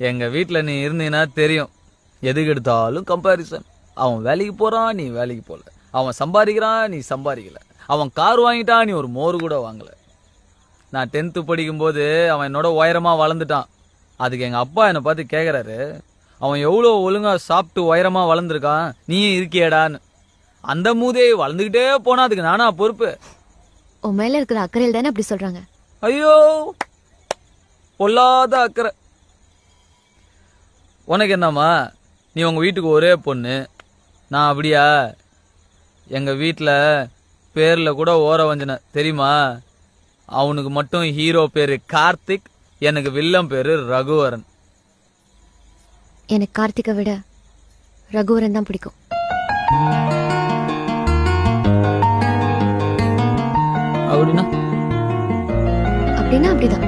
எங்க வீட்டுல நீ இருந்தீங்கன்னா தெரியும். எதுக்கு எடுத்தாலும் கம்பாரிசன். அவன் வேலைக்கு போறான், நீ வேலைக்கு போல. அவன் சம்பாதிக்கிறான், நீ சம்பாதிக்கல. அவன் கார் வாங்கிட்டான், நீ ஒரு மோர் கூட வாங்கல. நான் 10th படிக்கும்போது அவன் என்னோட உயரமா வளர்ந்துட்டான். அதுக்கு எங்க அப்பா என்னை பார்த்து கேக்குறாரு, அவன் எவ்வளவு ஒழுங்கா சாப்பிட்டு உயரமா வளர்ந்துருக்கான், நீயும் இருக்கியடான்னு. அந்த மூதே வளர்ந்துகிட்டே போனா அதுக்கு நானா பொறுப்பு? உன் மேல இருக்கிற அக்கறையில் தானே அப்படி சொல்றாங்க. ஐயோ, பொல்லாத அக்கறை. உனக்கு என்னம்மா, நீ உங்க வீட்டுக்கு ஒரே பொண்ணு, நான் அப்படியா? எங்க வீட்டில் பேர்ல கூட ஓர வஞ்சன தெரியுமா? அவனுக்கு மட்டும் ஹீரோ பேரு கார்த்திக், எனக்கு வில்லம் பேரு ரகுவரன். எனக்கு கார்த்திகை விட ரகுவரன் தான் பிடிக்கும். அப்படின்னா அப்படின்னா அப்படிதான்.